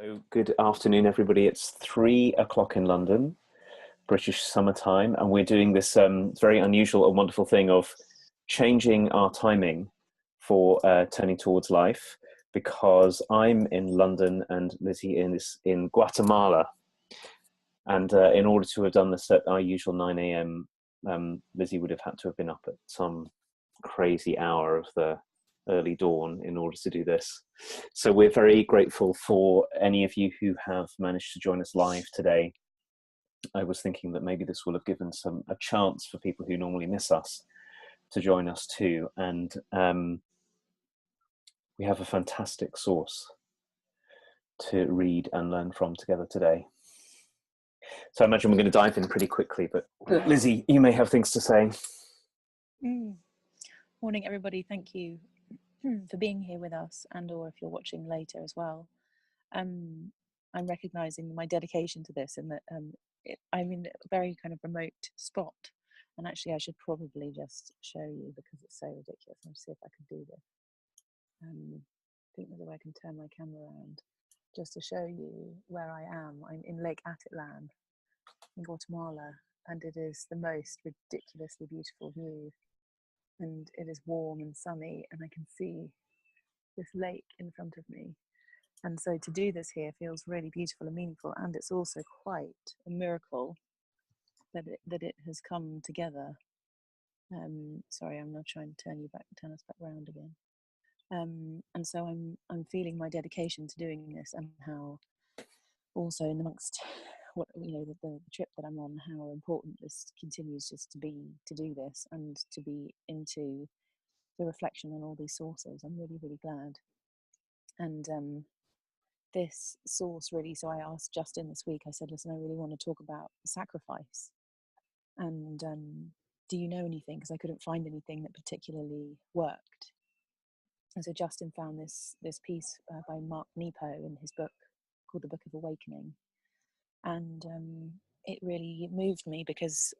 So good afternoon, everybody. It's 3 o'clock in London, British summertime, and we're doing this very unusual and wonderful thing of changing our timing for Turning Towards Life, because I'm in London and Lizzie is in Guatemala. And in order to have done this at our usual 9 a.m., Lizzie would have had to have been up at some crazy hour of the early dawn in order to do this. So we're very grateful for any of you who have managed to join us live today. I was thinking that maybe this will have given a chance for people who normally miss us to join us too. And we have a fantastic source to read and learn from together today. So I imagine we're going to dive in pretty quickly, but Lizzie, you may have things to say. Morning, everybody. Thank you for being here with us, and or if you're watching later as well. I'm recognizing my dedication to this, and that I'm in a very kind of remote spot, and actually I should probably just show you because it's so ridiculous. I'll see if I can do this. I think there's a way I can turn my camera around just to show you where I am. I'm in Lake Atitlan in Guatemala, and it is the most ridiculously beautiful view. And it is warm and sunny, and I can see this lake in front of me. And so to do this here feels really beautiful and meaningful, and it's also quite a miracle that it has come together. Sorry, I'm now trying to turn us back round again. And so I'm feeling my dedication to doing this, and how also in amongst what the trip that I'm on, how important this continues just to do this and to be into the reflection on all these sources. I'm really, really glad. And this source really, so I asked Justin this week, I said, listen, I really want to talk about sacrifice, and do you know anything, because I couldn't find anything that particularly worked. And so Justin found this piece by Mark Nepo in his book called The Book of Awakening. And it really moved me, because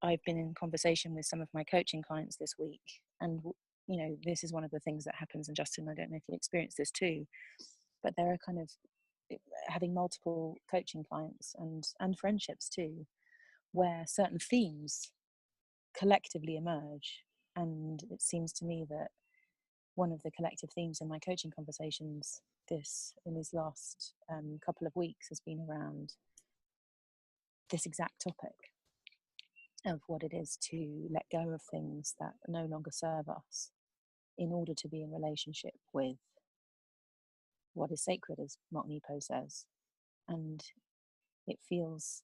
I've been in conversation with some of my coaching clients this week, and this is one of the things that happens. And Justin, I don't know if you experienced this too, but there are kind of having multiple coaching clients and friendships too, where certain themes collectively emerge. And it seems to me that one of the collective themes in my coaching conversations in these last couple of weeks has been around this exact topic of what it is to let go of things that no longer serve us in order to be in relationship with what is sacred, as Mark Nepo says. And it feels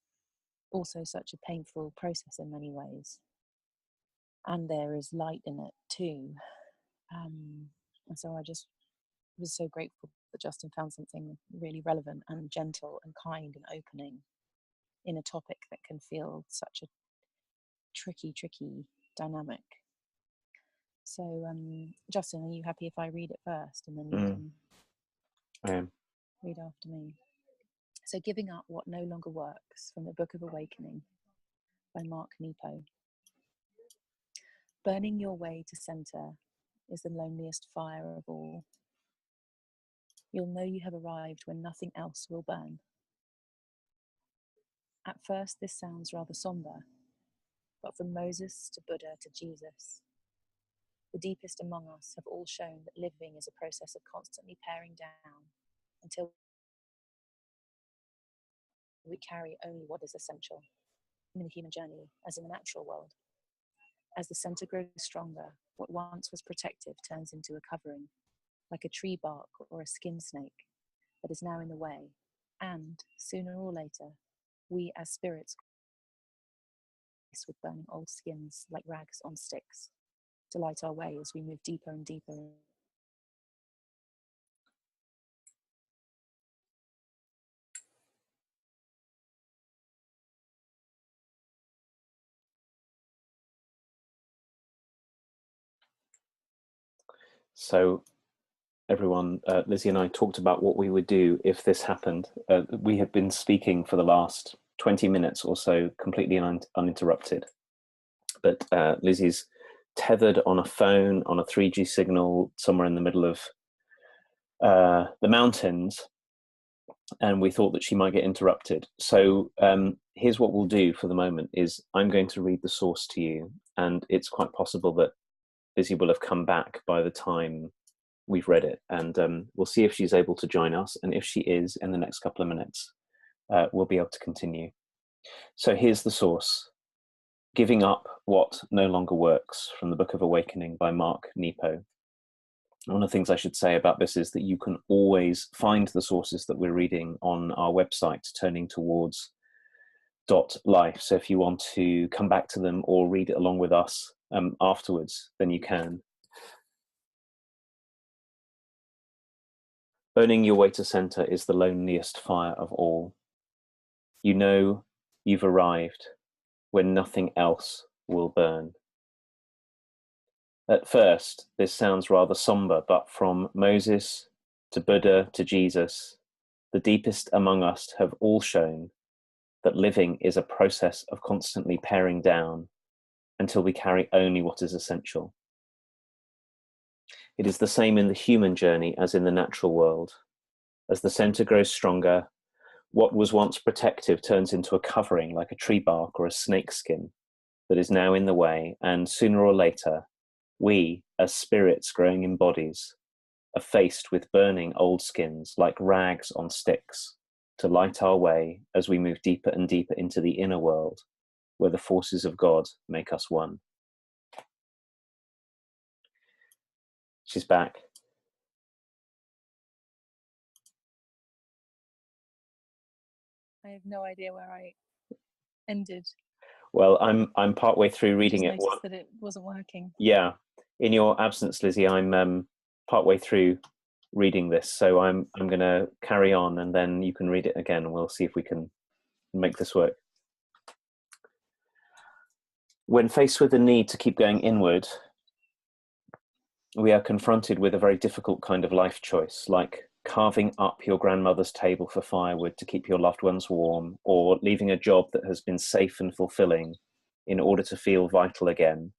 also such a painful process in many ways, and there is light in it too. And so I just was so grateful that Justin found something really relevant and gentle and kind and opening in a topic that can feel such a tricky dynamic. So Justin, are you happy if I read it first, and then you can read after me? So, Giving Up What No Longer Works, from the Book of Awakening by Mark Nepo. Burning your way to center is the loneliest fire of all. You'll know you have arrived when nothing else will burn. At first, this sounds rather somber, but from Moses to Buddha to Jesus, the deepest among us have all shown that living is a process of constantly paring down until we carry only what is essential in the human journey, as in the natural world. As the center grows stronger, what once was protective turns into a covering, like a tree bark or a skin snake that is now in the way. And sooner or later, we as spirits with burning old skins like rags on sticks to light our way as we move deeper and deeper. So everyone, Lizzie and I talked about what we would do if this happened. We have been speaking for the last 20 minutes or so, completely uninterrupted. But Lizzie's tethered on a phone on a 3G signal somewhere in the middle of the mountains. and we thought that she might get interrupted. So here's what we'll do for the moment is I'm going to read the source to you, and it's quite possible that Lizzie will have come back by the time we've read it, and we'll see if she's able to join us, and if she is, in the next couple of minutes, we'll be able to continue. So here's the source. Giving Up What No Longer Works, from the Book of Awakening by Mark Nepo. One of the things I should say about this is that you can always find the sources that we're reading on our website, turning-towards.life. So if you want to come back to them or read it along with us afterwards, then you can. Burning your way to center is the loneliest fire of all. You know you've arrived when nothing else will burn. At first, this sounds rather somber, but from Moses to Buddha to Jesus, the deepest among us have all shown that living is a process of constantly paring down until we carry only what is essential. It is the same in the human journey as in the natural world. As the center grows stronger, what was once protective turns into a covering like a tree bark or a snake skin that is now in the way, and sooner or later, we, as spirits growing in bodies, are faced with burning old skins like rags on sticks to light our way as we move deeper and deeper into the inner world, where the forces of God make us one. She's back. I have no idea where I ended. Well, I'm partway through reading I it. just noticed that it wasn't working. Yeah, in your absence, Lizzie, I'm partway through reading this, so I'm going to carry on, and then you can read it again, and we'll see if we can make this work. When faced with the need to keep going inward, we are confronted with a very difficult kind of life choice, like carving up your grandmother's table for firewood to keep your loved ones warm, or leaving a job that has been safe and fulfilling in order to feel vital again,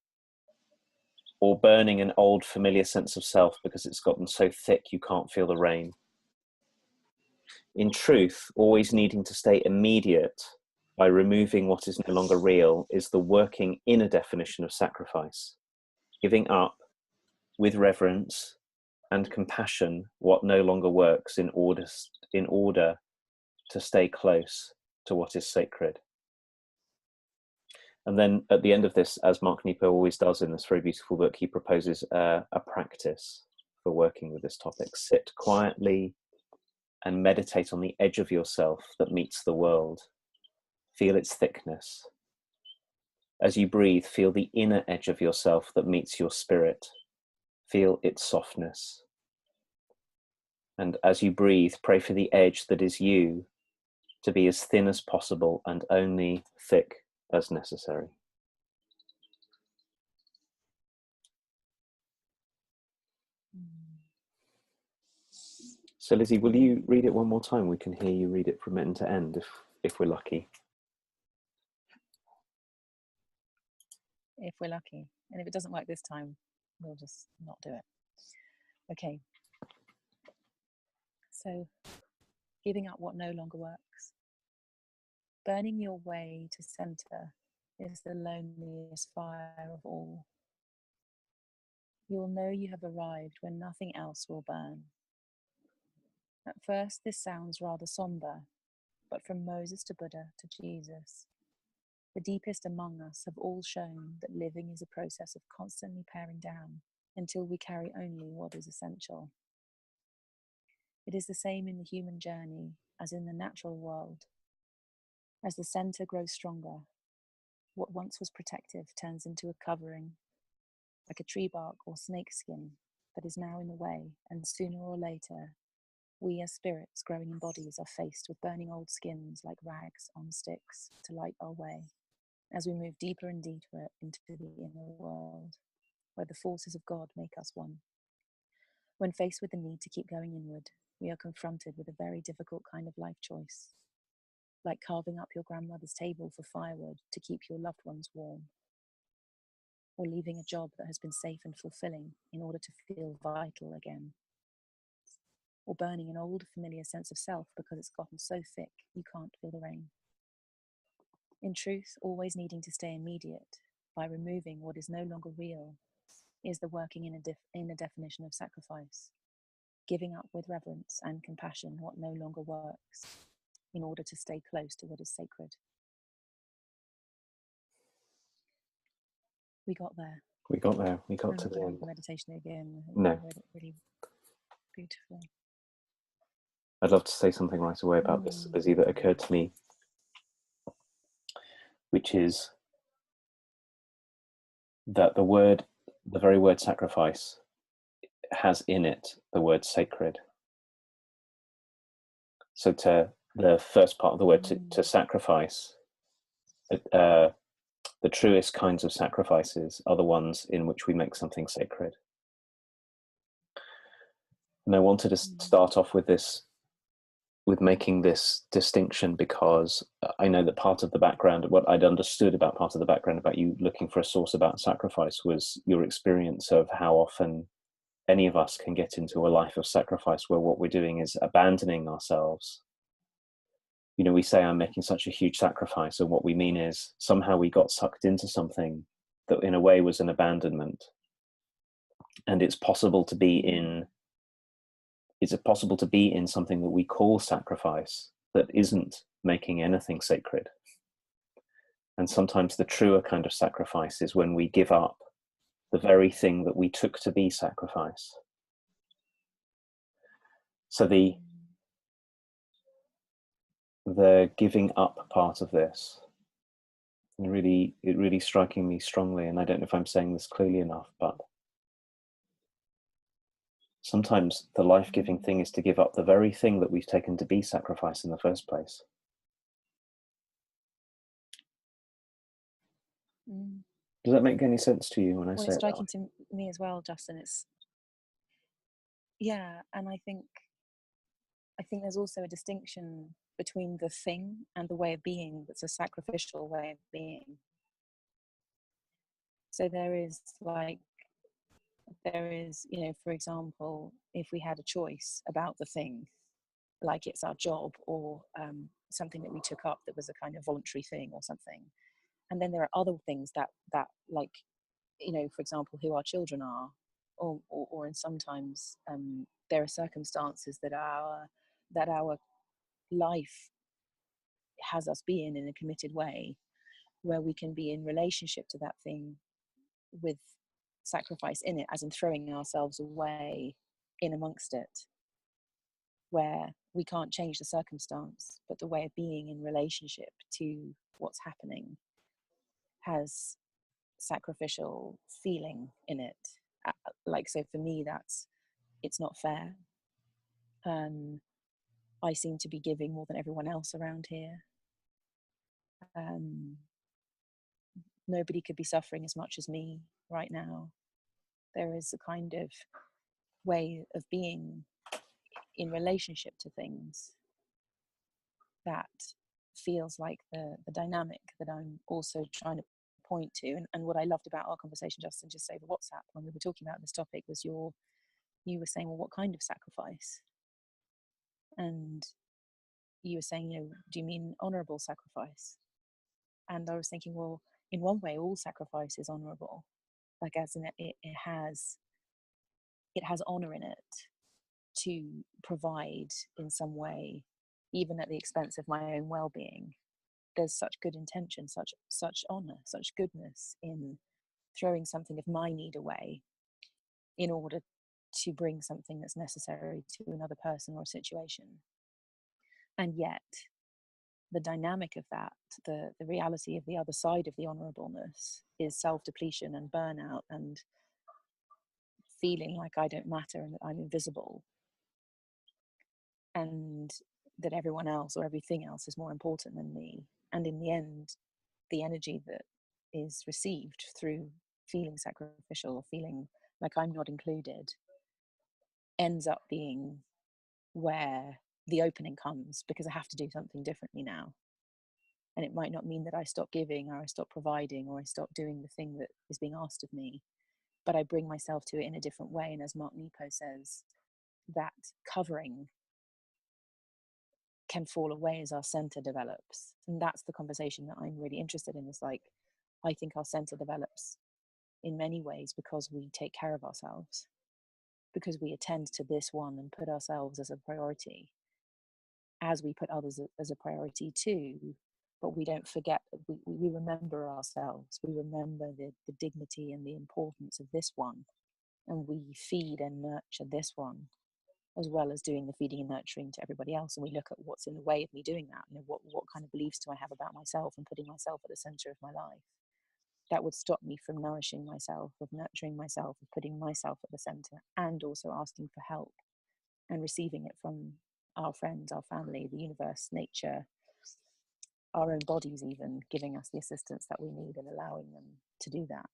or burning an old familiar sense of self because it's gotten so thick you can't feel the rain. In truth, always needing to stay immediate by removing what is no longer real is the working inner definition of sacrifice, giving up with reverence and compassion what no longer works in order to stay close to what is sacred. And then at the end of this, as Mark Nepo always does in this very beautiful book, he proposes a practice for working with this topic. Sit quietly and meditate on the edge of yourself that meets the world. Feel its thickness. As you breathe, feel the inner edge of yourself that meets your spirit. Feel its softness. And as you breathe, pray for the edge that is you to be as thin as possible and only thick as necessary. So Lizzie, will you read it one more time? We can hear you read it from end to end if we're lucky. If we're lucky. And if it doesn't work this time, we'll just not do it. Okay. So, giving up what no longer works. Burning your way to center is the loneliest fire of all. You'll know you have arrived when nothing else will burn. At first, this sounds rather somber, but from Moses to Buddha to Jesus, the deepest among us have all shown that living is a process of constantly paring down until we carry only what is essential. It is the same in the human journey as in the natural world. As the center grows stronger, what once was protective turns into a covering, like a tree bark or snake skin that is now in the way, and sooner or later, we as spirits growing in bodies are faced with burning old skins like rags on sticks to light our way as we move deeper and deeper into the inner world, where the forces of God make us one. When faced with the need to keep going inward, we are confronted with a very difficult kind of life choice, like carving up your grandmother's table for firewood to keep your loved ones warm, or leaving a job that has been safe and fulfilling in order to feel vital again. or burning an old familiar sense of self because it's gotten so thick you can't feel the rain. In truth, always needing to stay immediate by removing what is no longer real is the working in a definition of sacrifice, giving up with reverence and compassion what no longer works in order to stay close to what is sacred. We got there. We got there. We got I'm to not the going to end. read the meditation again. No. I read it really beautifully. I'd love to say something right away about this, Lizzie, that occurred to me, which is that the very word sacrifice has in it the word sacred. So to the first part of the word, to sacrifice, the truest kinds of sacrifices are the ones in which we make something sacred. And I wanted to start off with this, with making this distinction, because I know that part of the background, what I'd understood about part of the background about you looking for a source about sacrifice, was your experience of how often any of us can get into a life of sacrifice where what we're doing is abandoning ourselves. You know, we say, I'm making such a huge sacrifice, and what we mean is somehow we got sucked into something that in a way was an abandonment. And it's possible to be in something that we call sacrifice that isn't making anything sacred. And sometimes the truer kind of sacrifice is when we give up the very thing that we took to be sacrifice. So the giving up part of this, it really striking me strongly, and I don't know if I'm saying this clearly enough, but sometimes the life-giving thing is to give up the very thing that we've taken to be sacrifice in the first place. Does that make any sense to you when I say it? It's striking to me as well, Justin. And I think there's also a distinction between the thing and the way of being that's a sacrificial way of being. So there is, for example, if we had a choice about the thing, like it's our job or something that we took up that was a kind of voluntary thing or something, and then there are other things that like, for example, who our children are, or in sometimes there are circumstances that our life has us be in a committed way, where we can be in relationship to that thing with sacrifice in it, as in throwing ourselves away in amongst it, where we can't change the circumstance, but the way of being in relationship to what's happening has sacrificial feeling in it. So for me, it's not fair. I seem to be giving more than everyone else around here. Nobody could be suffering as much as me right now. There is a kind of way of being in relationship to things that feels like the dynamic that I'm also trying to point to. And what I loved about our conversation, Justin, just over WhatsApp when we were talking about this topic, was you were saying, well, what kind of sacrifice? And you were saying, do you mean honorable sacrifice? And I was thinking, well, in one way, all sacrifice is honorable, like as in it has honor in it to provide in some way, even at the expense of my own well-being. There's such good intention, such honor, such goodness in throwing something of my need away in order to bring something that's necessary to another person or situation. And yet the dynamic of that, the reality of the other side of the honorableness, is self-depletion and burnout and feeling like I don't matter and that I'm invisible, and that everyone else or everything else is more important than me. And in the end, the energy that is received through feeling sacrificial or feeling like I'm not included ends up being where the opening comes, because I have to do something differently now. And it might not mean that I stop giving or I stop providing or I stop doing the thing that is being asked of me, but I bring myself to it in a different way. And as Mark Nepo says, that covering can fall away as our center develops. And that's the conversation that I'm really interested in, is like, I think our center develops in many ways because we take care of ourselves, because we attend to this one and put ourselves as a priority, as we put others as a priority too. But we don't forget, we remember ourselves, we remember the dignity and the importance of this one, and we feed and nurture this one, as well as doing the feeding and nurturing to everybody else. And we look at what's in the way of me doing that. You know, what kind of beliefs do I have about myself, and putting myself at the center of my life? That would stop me from nourishing myself, of nurturing myself, of putting myself at the center, and also asking for help and receiving it from our friends, our family, the universe, nature, our own bodies, even giving us the assistance that we need and allowing them to do that.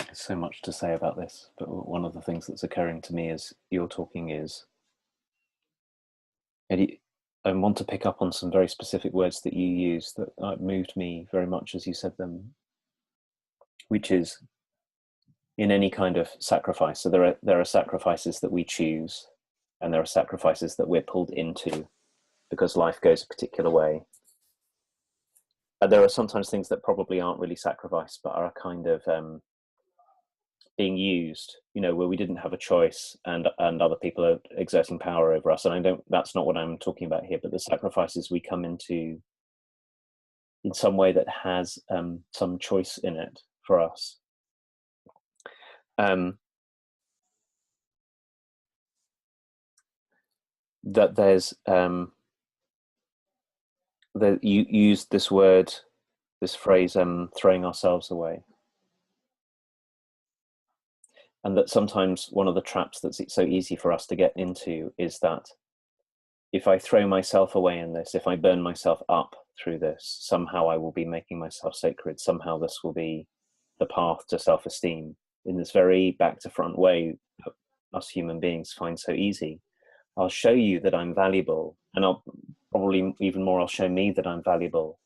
There's so much to say about this, but one of the things that's occurring to me as you're talking is, Eddie, I want to pick up on some very specific words that you use that moved me very much as you said them, which is in any kind of sacrifice. So there are sacrifices that we choose, and there are sacrifices that we're pulled into because life goes a particular way. And there are sometimes things that probably aren't really sacrifice, but are a kind of being used, you know, where we didn't have a choice, and other people are exerting power over us. And that's not what I'm talking about here, but the sacrifices we come into in some way that has some choice in it for us. That there's that you used this word, this phrase, throwing ourselves away. And that sometimes one of the traps that's so easy for us to get into is that if I throw myself away in this, if I burn myself up through this, somehow I will be making myself sacred. Somehow this will be the path to self-esteem, in this very back to front way that us human beings find so easy. I'll show you that I'm valuable, and I'll probably even more, I'll show me that I'm valuable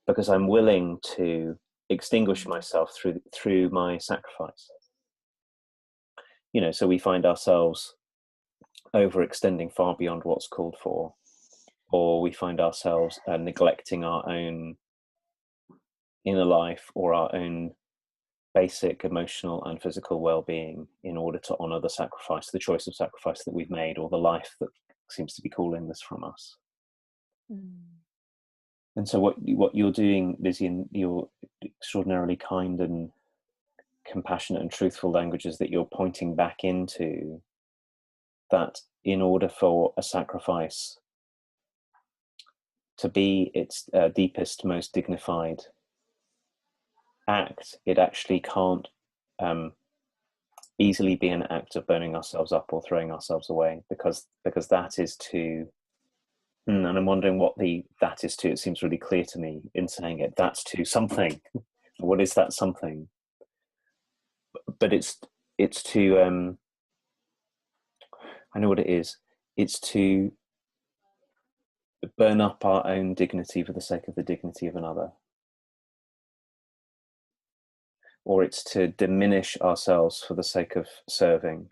because I'm willing to extinguish myself through my sacrifice. You know, so we find ourselves overextending far beyond what's called for, or we find ourselves neglecting our own inner life or our own basic emotional and physical well-being in order to honor the sacrifice, the choice of sacrifice that we've made, or the life that seems to be calling this from us. And so what you're doing, Lizzie, in your extraordinarily kind and compassionate and truthful languages, that you're pointing back into that in order for a sacrifice to be its deepest, most dignified act, it actually can't easily be an act of burning ourselves up or throwing ourselves away, because that is to, and I'm wondering what that is to. It seems really clear to me in saying it. That's to something. What is that something? But it's to I know what it is. It's to burn up our own dignity for the sake of the dignity of another. Or it's to diminish ourselves for the sake of serving.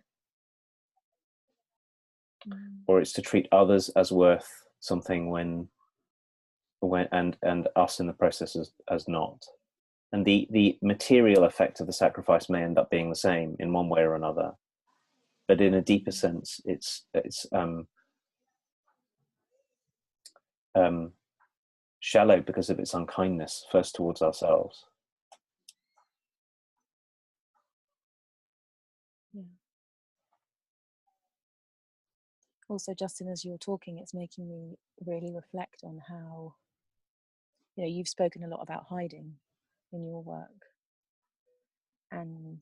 Or it's to treat others as worth something when and us in the process as not. And the material effect of the sacrifice may end up being the same in one way or another, but in a deeper sense, it's shallow because of its unkindness, first towards ourselves. Yeah. Also, Justin, as you're talking, it's making me really reflect on how, you know, you've spoken a lot about hiding in your work, and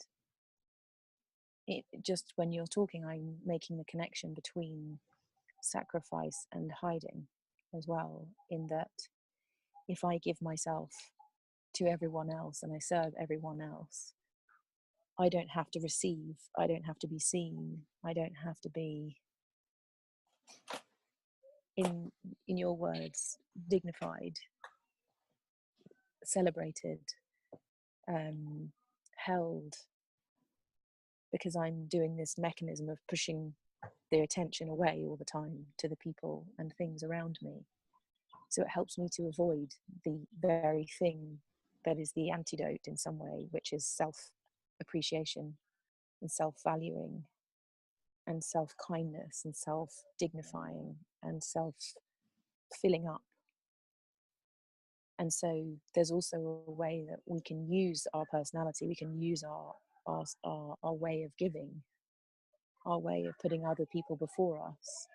it just, when you're talking, I'm making the connection between sacrifice and hiding as well, in that if I give myself to everyone else and I serve everyone else, I don't have to receive, I don't have to be seen, I don't have to be, in your words, dignified, celebrated, held, because I'm doing this mechanism of pushing their attention away all the time to the people and things around me. So it helps me to avoid the very thing that is the antidote in some way, which is self-appreciation and self-valuing and self-kindness and self-dignifying and self-filling up. And so there's also a way that we can use our personality, we can use our way of giving, our way of putting other people before us,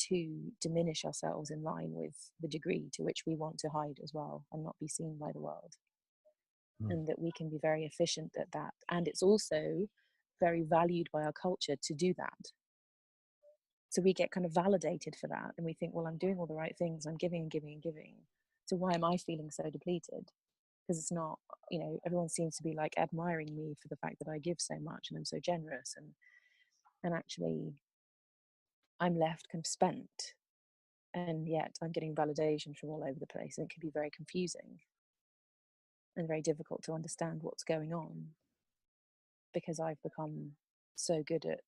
to diminish ourselves in line with the degree to which we want to hide as well and not be seen by the world. And that we can be very efficient at that. And it's also very valued by our culture to do that. So we get kind of validated for that, and we think, well, I'm doing all the right things, I'm giving and giving and giving, so why am I feeling so depleted? Because it's not, you know, everyone seems to be like admiring me for the fact that I give so much and I'm so generous, and actually I'm left kind of spent, and yet I'm getting validation from all over the place, and it can be very confusing and very difficult to understand what's going on, because I've become so good at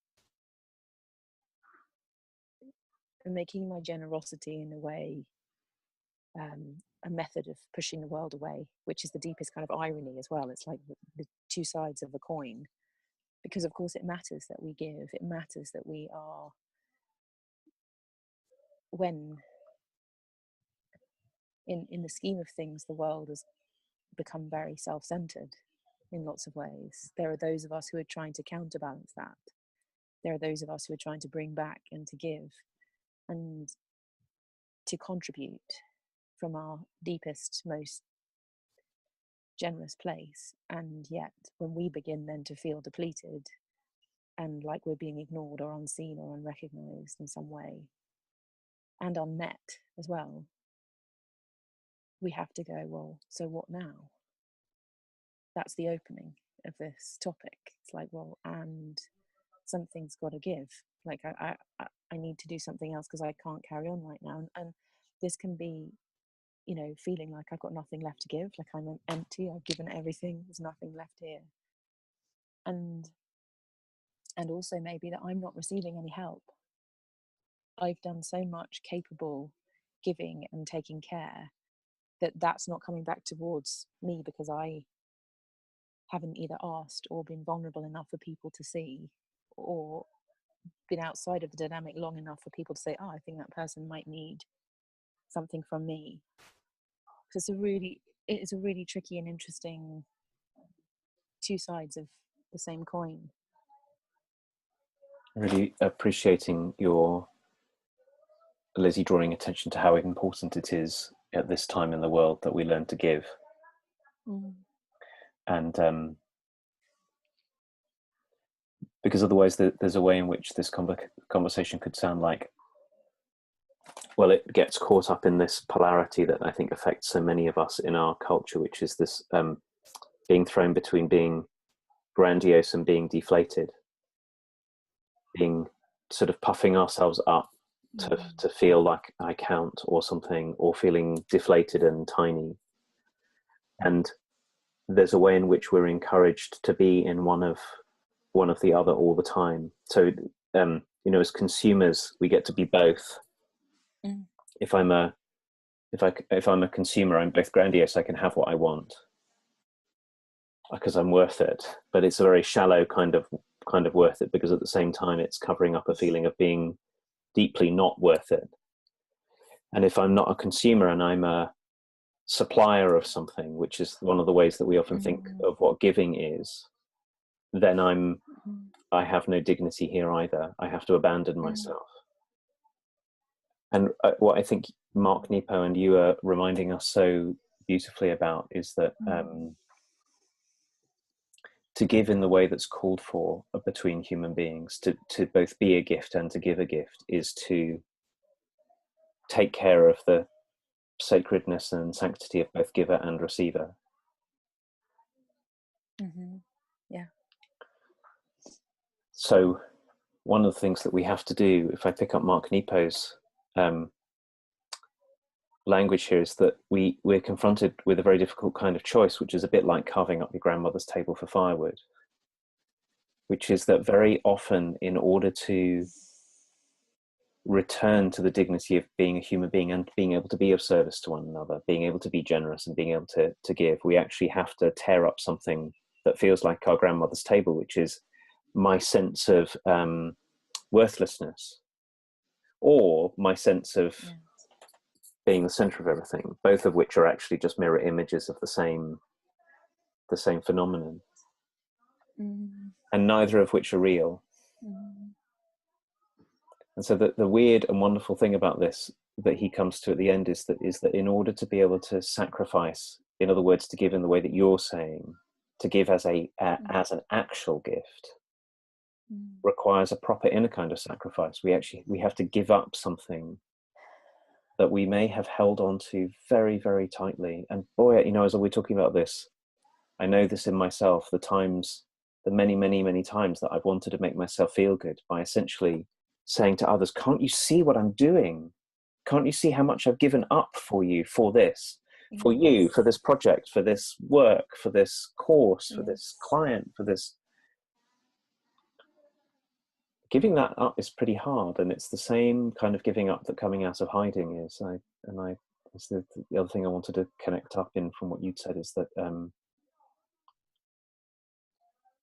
making my generosity in a way a method of pushing the world away, which is the deepest kind of irony as well. It's like the two sides of a coin, because of course it matters that we give, it matters that we are, when in the scheme of things the world has become very self-centered in lots of ways. There are those of us who are trying to counterbalance that. There are those of us who are trying to bring back and to give and to contribute from our deepest, most generous place. And yet when we begin then to feel depleted and like we're being ignored or unseen or unrecognized in some way, and unmet as well, we have to go, well, so what now? That's the opening of this topic. It's like, well, and something's got to give. Like I need to do something else because I can't carry on right now. And this can be, you know, feeling like I've got nothing left to give, like I'm empty, I've given everything, there's nothing left here. And also maybe that I'm not receiving any help. I've done so much capable giving and taking care that that's not coming back towards me because I haven't either asked or been vulnerable enough for people to see, or been outside of the dynamic long enough for people to say, oh, I think that person might need something from me. So it is a really tricky and interesting two sides of the same coin. Really appreciating your, Lizzie, drawing attention to how important it is at this time in the world that we learn to give. And because otherwise there's a way in which this conversation could sound like, well, it gets caught up in this polarity that I think affects so many of us in our culture, which is this being thrown between being grandiose and being deflated, being sort of puffing ourselves up to feel like I count or something, or feeling deflated and tiny. And there's a way in which we're encouraged to be in one of the other all the time. So you know, as consumers, we get to be both. If I'm a consumer, I'm both grandiose, I can have what I want because I'm worth it, but it's a very shallow kind of worth it, because at the same time it's covering up a feeling of being deeply not worth it. And if I'm not a consumer and I'm a supplier of something, which is one of the ways that we often think of what giving is, then I have no dignity here either. I have to abandon myself. And what I think Mark Nepo and you are reminding us so beautifully about is that to give in the way that's called for between human beings, to both be a gift and to give a gift, is to take care of the sacredness and sanctity of both giver and receiver. Yeah. So one of the things that we have to do, if I pick up Mark Nepo's language here, is that we're confronted with a very difficult kind of choice, which is a bit like carving up your grandmother's table for firewood. which is that very often, in order to return to the dignity of being a human being and being able to be of service to one another, being able to be generous and being able to give, we actually have to tear up something that feels like our grandmother's table, which is my sense of worthlessness, or my sense of being the center of everything, both of which are actually just mirror images of the same phenomenon, and neither of which are real. And so the weird and wonderful thing about this that he comes to at the end is that in order to be able to sacrifice, in other words, to give in the way that you're saying, to give as an actual gift, requires a proper inner kind of sacrifice. We have to give up something that we may have held on to very, very tightly. And boy, as we're talking about this, I know this in myself, the many, many, many times that I've wanted to make myself feel good by essentially saying to others, can't you see what I'm doing? Can't you see how much I've given up for you, for this, for you, for this project, for this work, for this course, for this client, for this. Giving that up is pretty hard, and it's the same kind of giving up that coming out of hiding is. It's the other thing I wanted to connect up in from what you'd said is that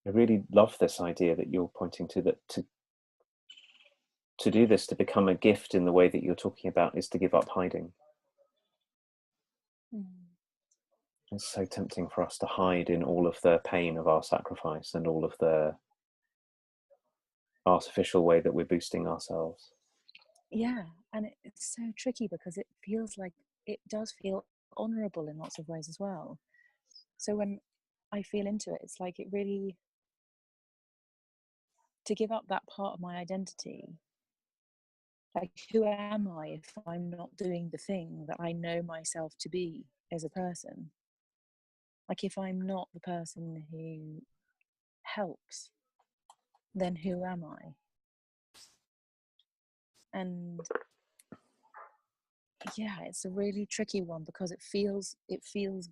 I really love this idea that you're pointing to, that to do this, to become a gift in the way that you're talking about, is to give up hiding. It's so tempting for us to hide in all of the pain of our sacrifice and all of the artificial way that we're boosting ourselves. Yeah, and it's so tricky because it feels like it does feel honorable in lots of ways as well. So when I feel into it, it's like it really, to give up that part of my identity, like who am I if I'm not doing the thing that I know myself to be as a person? Like if I'm not the person who helps, then who am I? And yeah, it's a really tricky one because it feels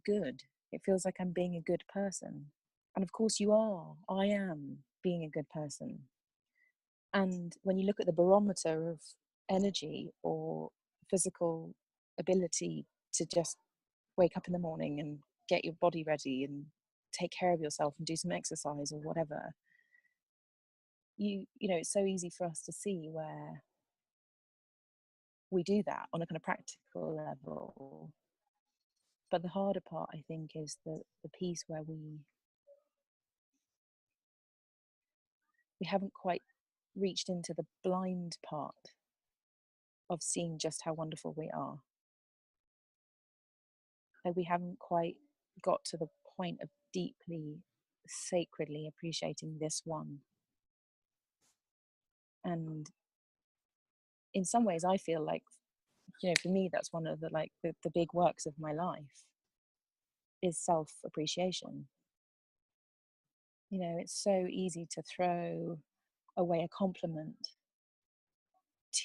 good. It feels like I'm being a good person. And of course you are. I am being a good person. And when you look at the barometer of energy or physical ability to just wake up in the morning and get your body ready and take care of yourself and do some exercise or whatever, you know, it's so easy for us to see where we do that on a kind of practical level. But the harder part, I think, is the piece where we haven't quite reached into the blind part of seeing just how wonderful we are. Like we haven't quite got to the point of deeply, sacredly appreciating this one. And in some ways, I feel like, you know, for me, that's one of the big works of my life is self-appreciation. You know, it's so easy to throw away a compliment,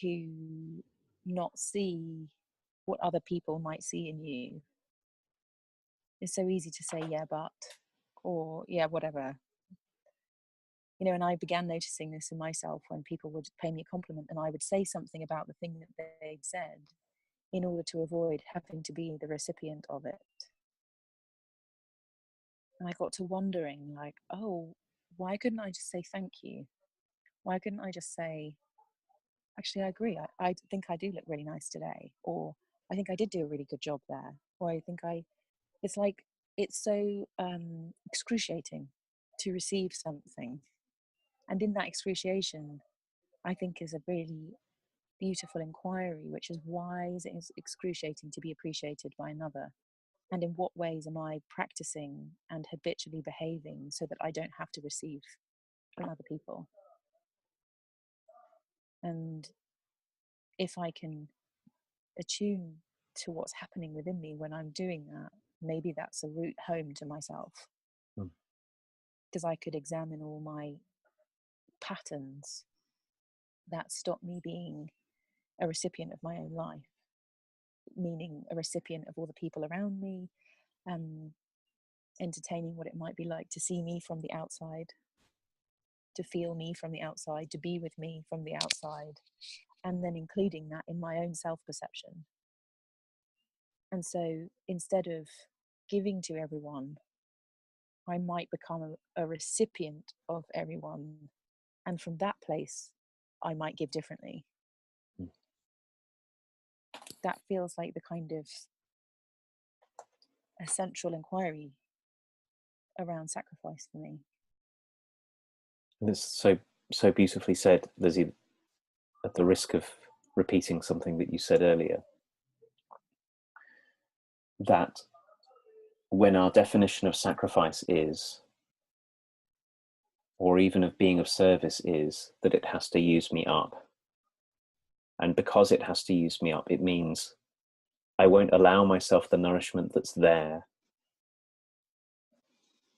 to not see what other people might see in you. It's so easy to say, yeah, but, or yeah, whatever. You know, and I began noticing this in myself when people would pay me a compliment and I would say something about the thing that they'd said in order to avoid having to be the recipient of it. And I got to wondering, like, oh, why couldn't I just say thank you? Why couldn't I just say, actually, I agree. I think I do look really nice today. Or I think I did do a really good job there. Or I think it's like, it's so excruciating to receive something. And in that excruciation, I think is a really beautiful inquiry, which is why is it excruciating to be appreciated by another? And in what ways am I practicing and habitually behaving so that I don't have to receive from other people? And if I can attune to what's happening within me when I'm doing that, maybe that's a route home to myself. Because I could examine all my patterns that stop me being a recipient of my own life, meaning a recipient of all the people around me, entertaining what it might be like to see me from the outside, to feel me from the outside, to be with me from the outside, and then including that in my own self-perception. And so instead of giving to everyone, I might become a recipient of everyone. And from that place, I might give differently. That feels like the kind of essential inquiry around sacrifice for me. And it's so beautifully said, Lizzie, at the risk of repeating something that you said earlier, that when our definition of sacrifice is, or even of being of service is, that it has to use me up. And because it has to use me up, it means I won't allow myself the nourishment that's there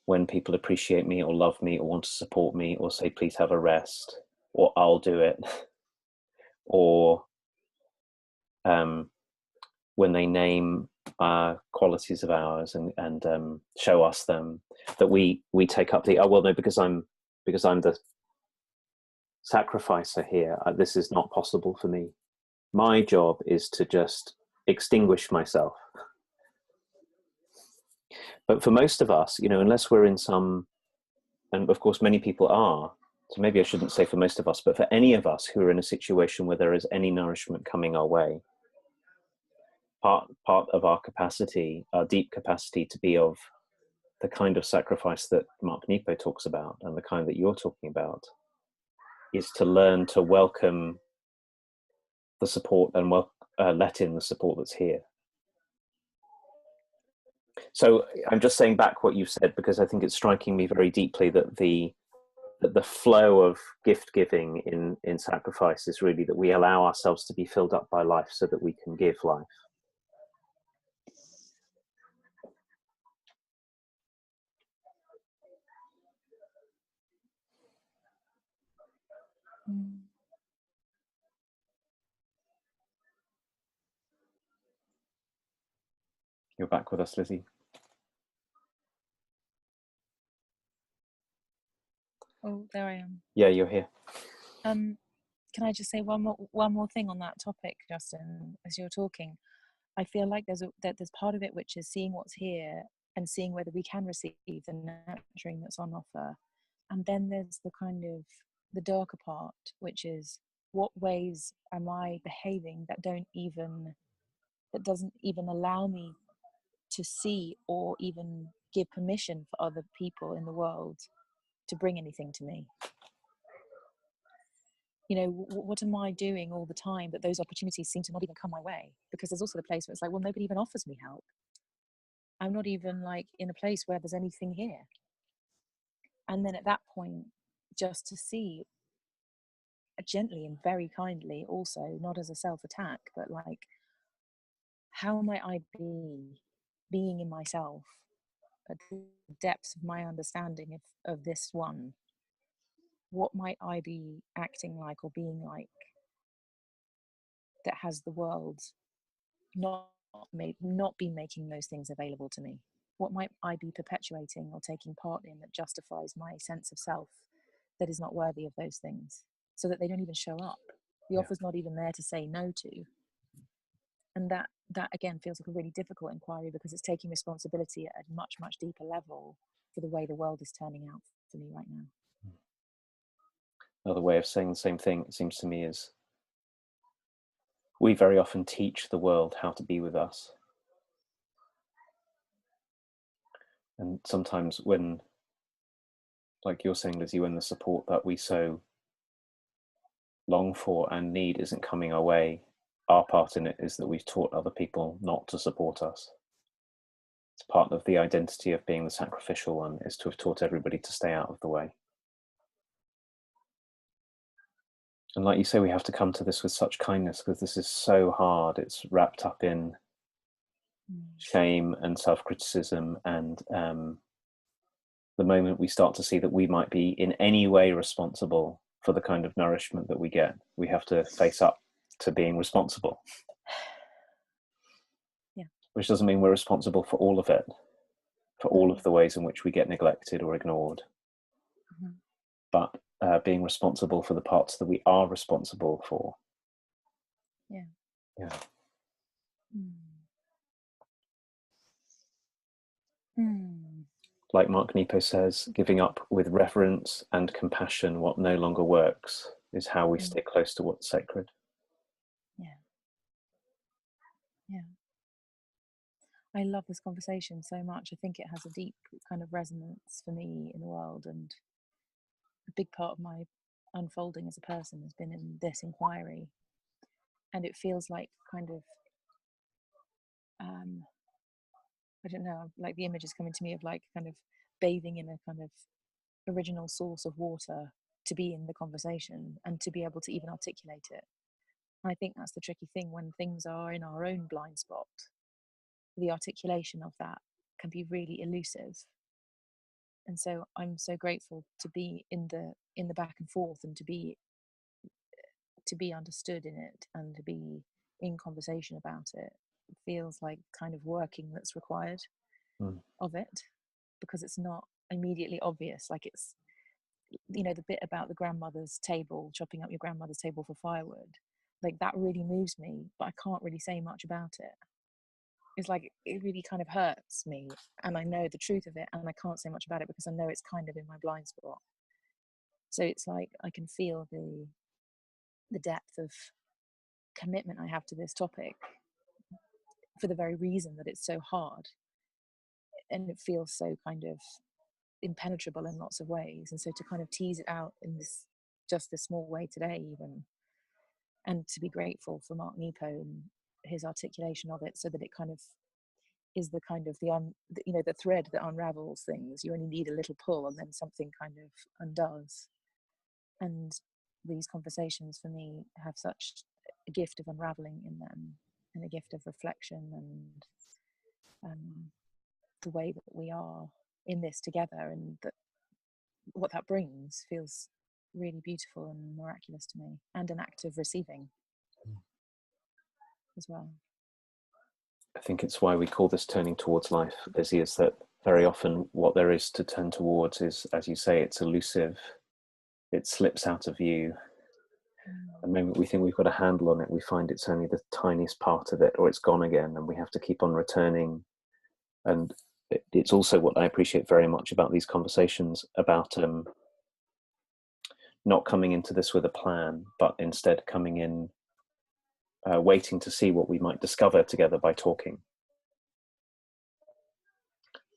when people appreciate me or love me or want to support me or say, please have a rest, or I'll do it, or when they name qualities of ours and show us them, that we take up the, oh well, no, because I'm the sacrificer here, this is not possible for me. My job is to just extinguish myself. But for most of us, unless we're in some, and of course many people are, so maybe I shouldn't say for most of us, but for any of us who are in a situation where there is any nourishment coming our way, part of our capacity, our deep capacity to be of the kind of sacrifice that Mark Nepo talks about and the kind that you're talking about, is to learn to welcome the support and let in the support that's here. So I'm just saying back what you've said, because I think it's striking me very deeply that the flow of gift giving in sacrifice is really that we allow ourselves to be filled up by life so that we can give life. You're back with us, Lizzie. Oh, there I am. Yeah, you're here. Can I just say one more thing on that topic, Justin? As you're talking, I feel like there's part of it which is seeing what's here and seeing whether we can receive the nurturing that's on offer, and then there's the kind of the darker part, which is what ways am I behaving that doesn't even allow me to see or even give permission for other people in the world to bring anything to me. What am I doing all the time that those opportunities seem to not even come my way? Because there's also the place where it's like, well, nobody even offers me help. I'm not even like in a place where there's anything here. And then at that point, just to see gently and very kindly, also not as a self-attack, but like, how might I be being in myself at the depths of my understanding of this one? What might I be acting like or being like that has the world not be making those things available to me? What might I be perpetuating or taking part in that justifies my sense of self that is not worthy of those things, so that they don't even show up? The offer's not even there to say no to. And that again feels like a really difficult inquiry, because it's taking responsibility at a much, much deeper level for the way the world is turning out for me right now. Another way of saying the same thing, it seems to me, is we very often teach the world how to be with us. And sometimes when, like you're saying, Lizzie, when the support that we so long for and need isn't coming our way, our part in it is that we've taught other people not to support us. It's part of the identity of being the sacrificial one, is to have taught everybody to stay out of the way. And like you say, we have to come to this with such kindness, because this is so hard. It's wrapped up in shame and self-criticism, and the moment we start to see that we might be in any way responsible for the kind of nourishment that we get, we have to face up to being responsible. Yeah. Which doesn't mean we're responsible for all of it, for all of the ways in which we get neglected or ignored. Mm-hmm. But being responsible for the parts that we are responsible for. Yeah. Yeah. Like Mark Nepo says, giving up with reverence and compassion what no longer works is how we stay close to what's sacred. Yeah. Yeah. I love this conversation so much. I think it has a deep kind of resonance for me in the world, and a big part of my unfolding as a person has been in this inquiry. And it feels like kind of, I don't know, like the image is coming to me of like kind of bathing in a kind of original source of water to be in the conversation and to be able to even articulate it. And I think that's the tricky thing when things are in our own blind spot. The articulation of that can be really elusive. And so I'm so grateful to be in the back and forth, and to be understood in it, and to be in conversation about it. It feels like kind of working that's required of it, because it's not immediately obvious. Like, it's, you know, the bit about the grandmother's table, chopping up your grandmother's table for firewood, like that really moves me, but I can't really say much about it. It's like it really kind of hurts me, and I know the truth of it, and I can't say much about it because I know it's kind of in my blind spot. So it's like I can feel the depth of commitment I have to this topic, for the very reason that it's so hard, and it feels so kind of impenetrable in lots of ways. And so to kind of tease it out in this small way today, even, and to be grateful for Mark Nepo and his articulation of it, so that it kind of is the kind of the thread that unravels things. You only need a little pull, and then something kind of undoes. And these conversations for me have such a gift of unraveling in them, and a gift of reflection, and the way that we are in this together, and that what that brings feels really beautiful and miraculous to me, and an act of receiving as well. I think it's why we call this turning towards life, Lizzie, is that very often what there is to turn towards is, as you say, it's elusive. It slips out of view. The moment we think we've got a handle on it, we find it's only the tiniest part of it, or it's gone again, and we have to keep on returning. And it's also what I appreciate very much about these conversations, about not coming into this with a plan, but instead coming in waiting to see what we might discover together by talking.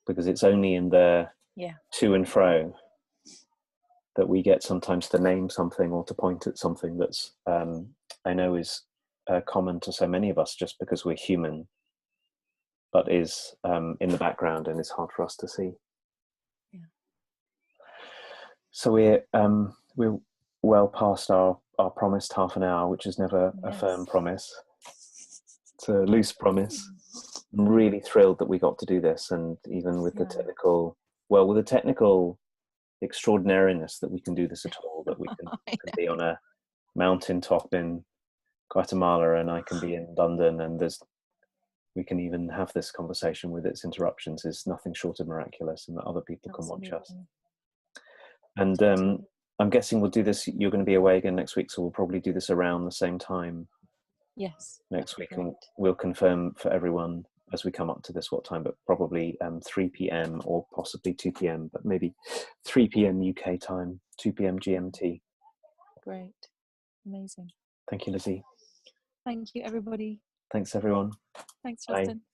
Because it's only in the to and fro that we get sometimes to name something or to point at something that's I know is common to so many of us, just because we're human, but is in the background and is hard for us to see. So we're well past our promised half an hour, which is never a firm promise. It's a loose promise. I'm really thrilled that we got to do this, and even with the technical extraordinariness that we can do this at all, that we can be on a mountaintop in Guatemala and I can be in London, and we can even have this conversation with its interruptions, is nothing short of miraculous, and that other people can watch us. And I'm guessing we'll do this, you're going to be away again next week, so we'll probably do this around the same time next week, and we'll confirm for everyone as we come up to this what time, but probably 3 p.m. or possibly 2 p.m, but maybe 3 p.m. UK time, 2 p.m. GMT. Great. Amazing. Thank you, Lizzie. Thank you, everybody. Thanks, everyone. Thanks, Justin. Bye.